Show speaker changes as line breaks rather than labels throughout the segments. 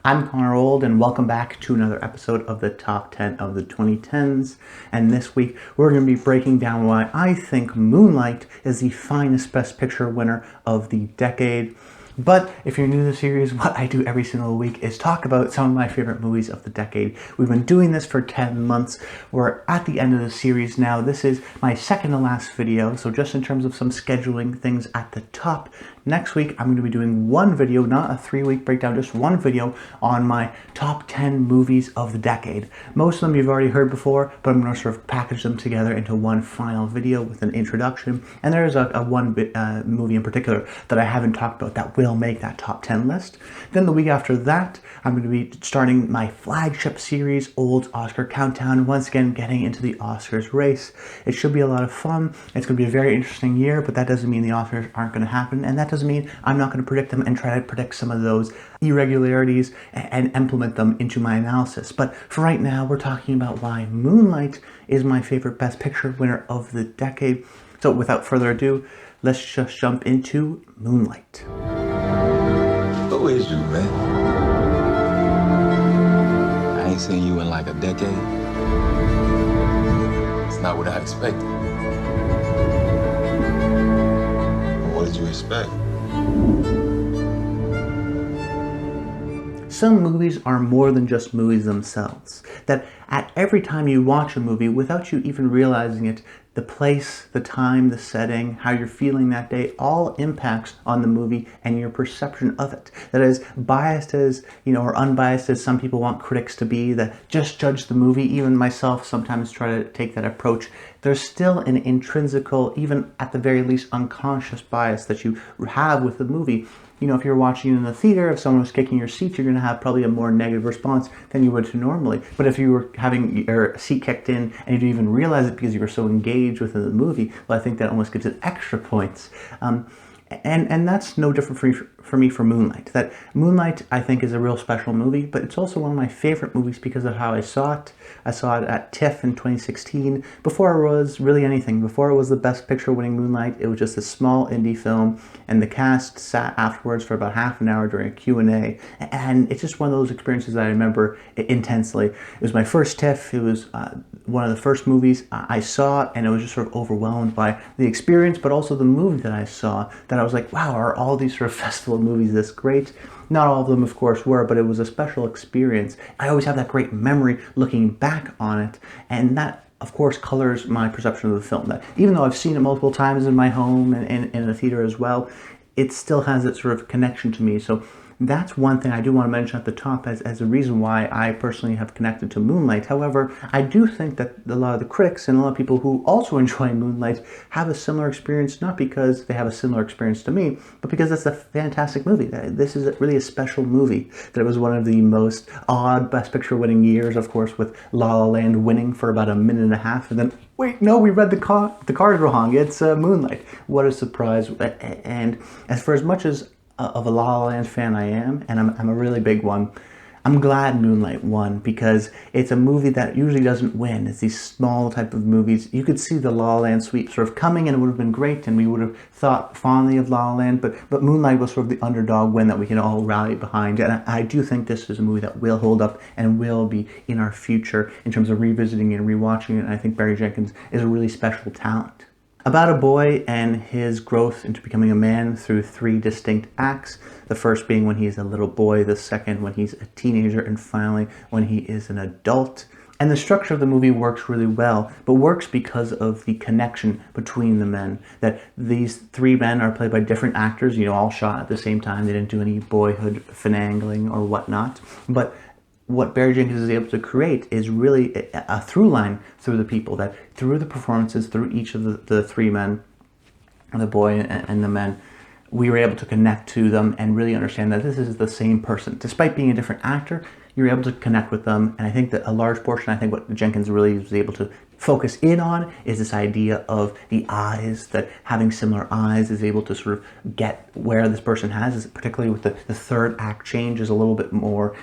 I'm Connor Old, and welcome back to another episode of the Top 10 of the 2010s. And this week, we're going to be breaking down why I think Moonlight is the finest Best Picture winner of the decade. But if you're new to the series, what I do every single week is talk about some of my favorite movies of the decade. We've been doing this for 10 months. We're at the end of the series now. This is my second to last video, so just in terms of some scheduling things at the top, next week I'm going to be doing one video, not a 3-week breakdown, just one video on my top 10 movies of the decade. Most of them you've already heard before, but I'm going to sort of package them together into one final video with an introduction. And there is one movie in particular that I haven't talked about that will make that top 10 list. Then the week after that, I'm going to be starting my flagship series, Old Oscar Countdown, once again getting into the Oscars race. It should be a lot of fun. It's going to be a very interesting year, but that doesn't mean the Oscars aren't going to happen, and that doesn't mean I'm not going to predict them and try to predict some of those irregularities and implement them into my analysis. But for right now, we're talking about why Moonlight is my favorite Best Picture winner of the decade. So without further ado, let's just jump into Moonlight.
Who is you, man? I ain't seen you in like a decade. It's not what I expected. What did you expect?
Some movies are more than just movies themselves. That at every time you watch a movie, without you even realizing it, the place, the time, the setting, how you're feeling that day, all impacts on the movie and your perception of it. That is, biased as, or unbiased as some people want critics to be, that just judge the movie, even myself sometimes try to take that approach, there's still an intrinsical, even at the very least unconscious bias that you have with the movie. If you're watching in the theater, if someone was kicking your seat, you're going to have probably a more negative response than you would to normally. But if you were having your seat kicked in and you didn't even realize it because you were so engaged within the movie, well, I think that almost gives it extra points. And that's no different for me for Moonlight. That Moonlight, I think, is a real special movie, but it's also one of my favorite movies because of how I saw it. I saw it at TIFF in 2016, before it was really anything. Before it was the Best Picture winning Moonlight, it was just a small indie film, and the cast sat afterwards for about half an hour during a Q&A, and it's just one of those experiences that I remember intensely. It was my first TIFF. It was one of the first movies I saw, and I was just sort of overwhelmed by the experience, but also the movie that I saw, that I was like, wow, are all these sort of festival movies this great? Not all of them, of course, were, but it was a special experience. I always have that great memory looking back on it, and that, of course, colors my perception of the film. That even though I've seen it multiple times in my home and in a theater as well, it still has that sort of connection to me. So that's one thing I do want to mention at the top as a reason why I personally have connected to Moonlight. However, I do think that a lot of the critics and a lot of people who also enjoy Moonlight have a similar experience, not because they have a similar experience to me, but because it's a fantastic movie. This is really a special movie. That it was one of the most odd Best Picture winning years, of course, with La La Land winning for about a minute and a half, and then, wait, no, we read the cards wrong. It's Moonlight. What a surprise. And as for as much as of a La La Land fan I am, and I'm a really big one, I'm glad Moonlight won, because it's a movie that usually doesn't win. It's these small type of movies. You could see the La La Land sweep sort of coming, and it would have been great, and we would have thought fondly of La La Land, but Moonlight was sort of the underdog win that we can all rally behind. And I do think this is a movie that will hold up and will be in our future in terms of revisiting and rewatching it. And I think Barry Jenkins is a really special talent. About a boy and his growth into becoming a man through 3 distinct acts. The first being when he's a little boy, the second when he's a teenager, and finally when he is an adult. And the structure of the movie works really well, but works because of the connection between the men. That these 3 men are played by different actors, all shot at the same time. They didn't do any boyhood finagling or whatnot. But what Barry Jenkins is able to create is really a through line through the people, that through the performances, through each of the 3 men, the boy and the men, we were able to connect to them and really understand that this is the same person. Despite being a different actor, you're able to connect with them. And I think that a large portion, what Jenkins really was able to focus in on is this idea of the eyes, that having similar eyes is able to sort of get where this person has, particularly with the third act change is a little bit more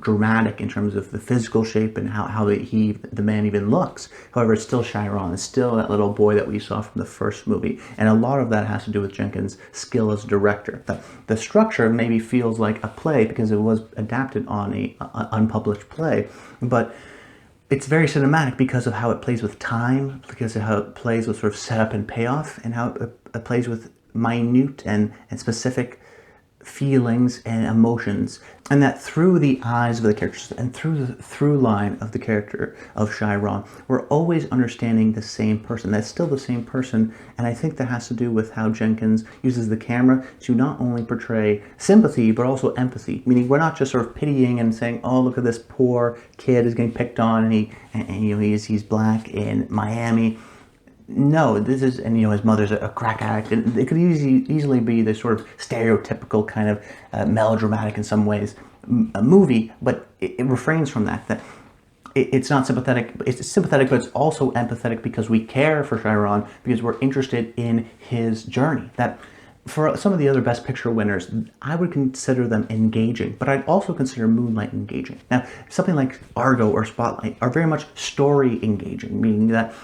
dramatic in terms of the physical shape and how the man even looks. However, it's still Chiron, it's still that little boy that we saw from the first movie, and a lot of that has to do with Jenkins' skill as a director. The structure maybe feels like a play because it was adapted on a unpublished play, but it's very cinematic because of how it plays with time, because of how it plays with sort of setup and payoff, and how it plays with minute and specific feelings and emotions, and that through the eyes of the characters and through the through line of the character of Chiron, we're always understanding the same person. That's still the same person, and I think that has to do with how Jenkins uses the camera to not only portray sympathy but also empathy. Meaning, we're not just sort of pitying and saying, "Oh, look at this poor kid is getting picked on, and you know he's black in Miami." No, this is, and you know, his mother's a crack addict, and it could easily be the sort of stereotypical kind of melodramatic in some ways movie, but it refrains from that it's not sympathetic. It's sympathetic, but it's also empathetic because we care for Chiron, because we're interested in his journey. That for some of the other Best Picture winners, I would consider them engaging, but I'd also consider Moonlight engaging. Now, something like Argo or Spotlight are very much story engaging, meaning that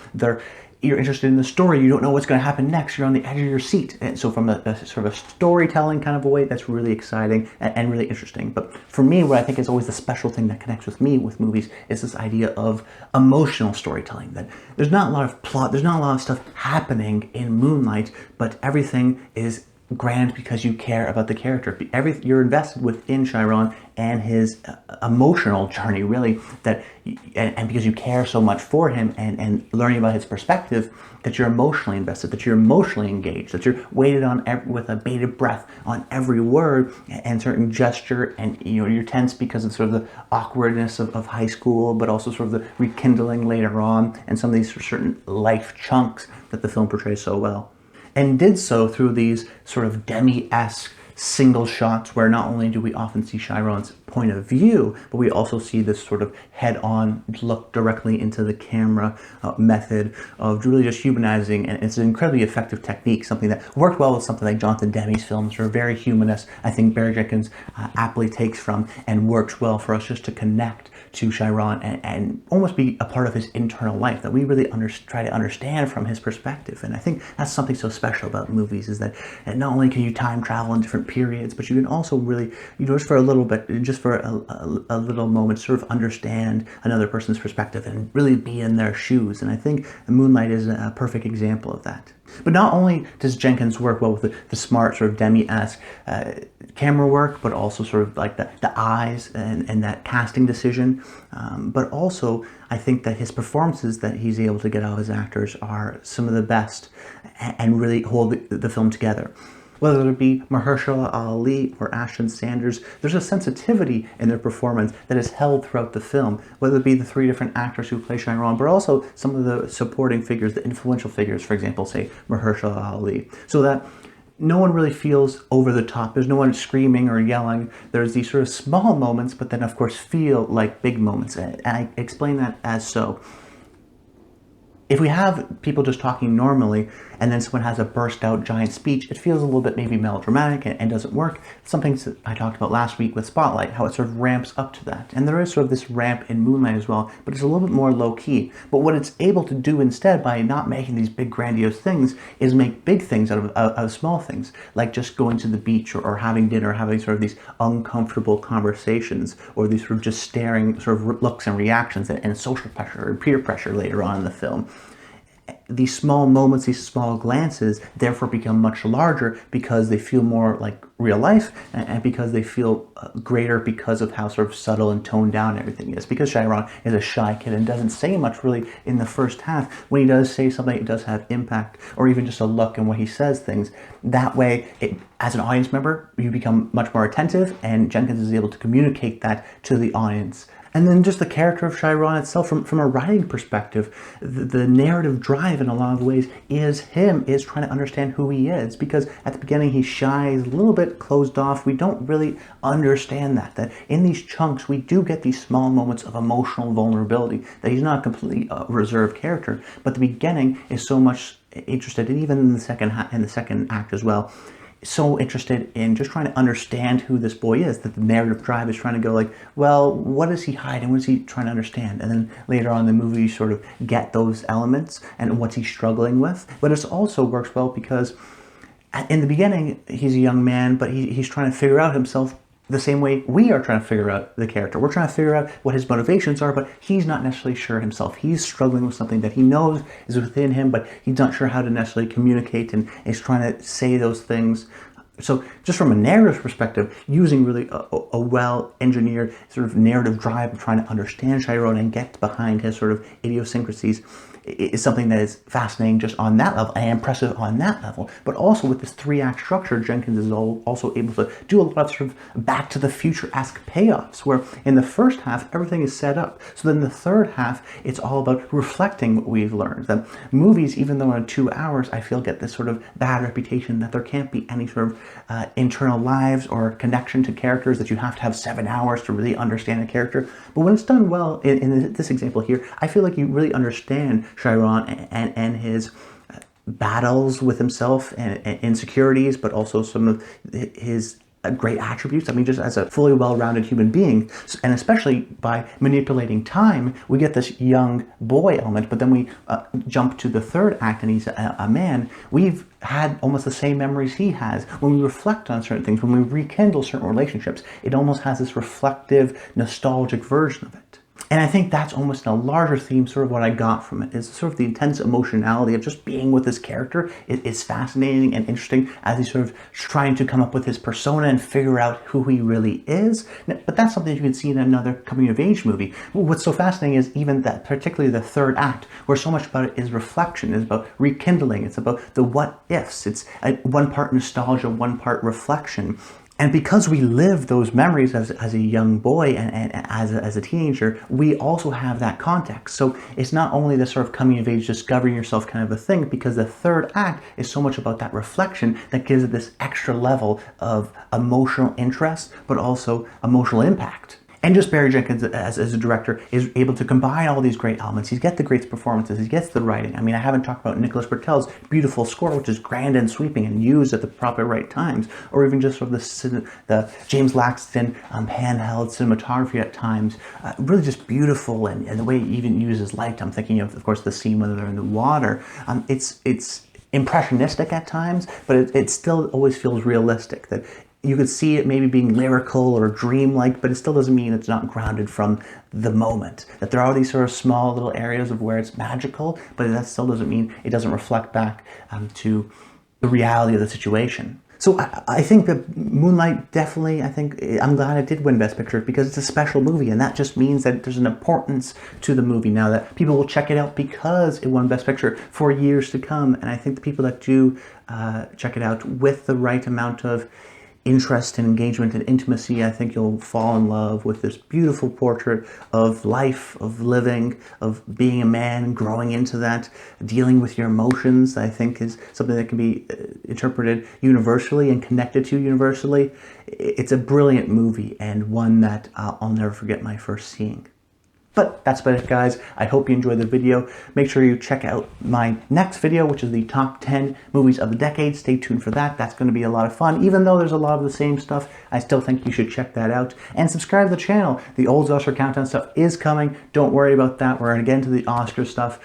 you're interested in the story, you don't know what's going to happen next, you're on the edge of your seat. And so from a sort of a storytelling kind of a way, that's really exciting and really interesting. But for me, what I think is always the special thing that connects with me with movies is this idea of emotional storytelling. That there's not a lot of plot, there's not a lot of stuff happening in Moonlight, but everything is grand because you care about the character. You're invested within Chiron and his emotional journey, really, and because you care so much for him and learning about his perspective, that you're emotionally invested, that you're emotionally engaged, that you're weighted on with a bated breath on every word and certain gesture, and you know you're tense because of sort of the awkwardness of high school, but also sort of the rekindling later on, and some of these certain life chunks that the film portrays so well. And did so through these sort of demi-esque single shots where not only do we often see Chiron's point of view, but we also see this sort of head-on look directly into the camera method of really just humanizing, and it's an incredibly effective technique, something that worked well with something like Jonathan Demme's films, are very humanist. I think Barry Jenkins aptly takes from and works well for us just to connect to Chiron and almost be a part of his internal life, that we really try to understand from his perspective. And I think that's something so special about movies, is that not only can you time travel in different periods, but you can also really, just for a little bit, just for a little moment, sort of understand another person's perspective and really be in their shoes. And I think Moonlight is a perfect example of that. But not only does Jenkins work well with the smart sort of demi-esque camera work, but also sort of like the eyes and that casting decision, but also I think that his performances that he's able to get out of his actors are some of the best and really hold the film together. Whether it be Mahershala Ali or Ashton Sanders, there's a sensitivity in their performance that is held throughout the film, whether it be the three different actors who play Chiron, but also some of the supporting figures, the influential figures, for example, say Mahershala Ali, so that no one really feels over the top. There's no one screaming or yelling. There's these sort of small moments, but then of course feel like big moments. And I explain that as so. If we have people just talking normally and then someone has a burst out giant speech, it feels a little bit maybe melodramatic and doesn't work. Something that I talked about last week with Spotlight, how it sort of ramps up to that. And there is sort of this ramp in Moonlight as well, but it's a little bit more low key. But what it's able to do instead, by not making these big grandiose things, is make big things out of small things, like just going to the beach or having dinner, having sort of these uncomfortable conversations, or these sort of just staring sort of looks and reactions and social pressure or peer pressure later on in the film. These small moments, these small glances, therefore become much larger because they feel more like real life, and because they feel greater because of how sort of subtle and toned down everything is. Because Chiron is a shy kid and doesn't say much really in the first half, when he does say something, it does have impact, or even just a look and when he says things. That way, as an audience member, you become much more attentive, and Jenkins is able to communicate that to the audience. And then just the character of Chiron itself, from a writing perspective, the narrative drive in a lot of ways is trying to understand who he is. Because at the beginning he's shy, he's a little bit closed off. We don't really understand that in these chunks we do get these small moments of emotional vulnerability, that he's not a completely reserved character. But the beginning is so much interested, and even in the second act as well, so interested in just trying to understand who this boy is, that the narrative drive is trying to go like, well, what is he hiding? What is he trying to understand? And then later on in the movie, you sort of get those elements and what's he struggling with. But it also works well because in the beginning, he's a young man, but he's trying to figure out himself the same way we are trying to figure out the character. We're trying to figure out what his motivations are, but he's not necessarily sure himself. He's struggling with something that he knows is within him, but he's not sure how to necessarily communicate, and is trying to say those things. So just from a narrative perspective, using really a well-engineered sort of narrative drive of trying to understand Chiron and get behind his sort of idiosyncrasies is something that is fascinating just on that level and impressive on that level. But also with this 3-act structure, Jenkins is also able to do a lot of sort of back to the future-esque payoffs, where in the first half, everything is set up. So then the third half, it's all about reflecting what we've learned. That movies, even though in 2 hours, I feel get this sort of bad reputation that there can't be any sort of internal lives or connection to characters, that you have to have 7 hours to really understand a character. But when it's done well, in this example here, I feel like you really understand Chiron and his battles with himself and insecurities, but also some of his great attributes. I mean, just as a fully well-rounded human being, and especially by manipulating time, we get this young boy element, but then we jump to the third act and he's a man. We've had almost the same memories he has. When we reflect on certain things, when we rekindle certain relationships, it almost has this reflective, nostalgic version of it. And I think that's almost a larger theme, sort of what I got from it, is sort of the intense emotionality of just being with this character. It's fascinating and interesting as he's sort of trying to come up with his persona and figure out who he really is. But that's something you can see in another coming-of-age movie. What's so fascinating is even that, particularly the third act, where so much about it is reflection, is about rekindling, it's about the what-ifs. It's one part nostalgia, one part reflection. And because we live those memories as a young boy and as a teenager, we also have that context. So it's not only the sort of coming of age, discovering yourself kind of a thing, because the third act is so much about that reflection that gives it this extra level of emotional interest, but also emotional impact. And just Barry Jenkins, as a director, is able to combine all these great elements. He gets the great performances, he gets the writing. I mean, I haven't talked about Nicholas Britell's beautiful score, which is grand and sweeping and used at the proper right times, or even just sort of the James Laxton handheld cinematography at times. Really just beautiful, and the way he even uses light. I'm thinking of course, the scene when they're in the water. It's impressionistic at times, but it still always feels realistic. That you could see it maybe being lyrical or dreamlike, but it still doesn't mean it's not grounded from the moment. That there are these sort of small little areas of where it's magical, but that still doesn't mean it doesn't reflect back to the reality of the situation. So I think that Moonlight definitely, I'm glad it did win Best Picture, because it's a special movie, and that just means that there's an importance to the movie now, that people will check it out because it won Best Picture for years to come. And I think the people that do check it out with the right amount of interest and engagement and intimacy, I think you'll fall in love with this beautiful portrait of life, of living, of being a man, growing into that, dealing with your emotions. I think is something that can be interpreted universally and connected to universally. It's a brilliant movie, and one that I'll never forget my first seeing. But that's about it, guys. I hope you enjoyed the video. Make sure you check out my next video, which is the top 10 movies of the decade. Stay tuned for that. That's going to be a lot of fun. Even though there's a lot of the same stuff, I still think you should check that out. And subscribe to the channel. The old Oscar countdown stuff is coming. Don't worry about that. We're going to get into the Oscar stuff.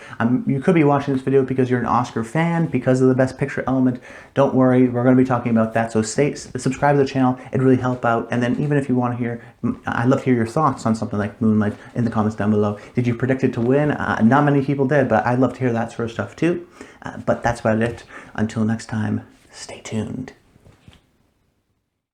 You could be watching this video because you're an Oscar fan, because of the Best Picture element. Don't worry. We're going to be talking about that. So subscribe to the channel. It'd really help out. And then even if you want to hear, I'd love to hear your thoughts on something like Moonlight in the comments down below. Did you predict it to win? Not many people did, but I'd love to hear that sort of stuff too. But that's about it. Until next time, stay tuned.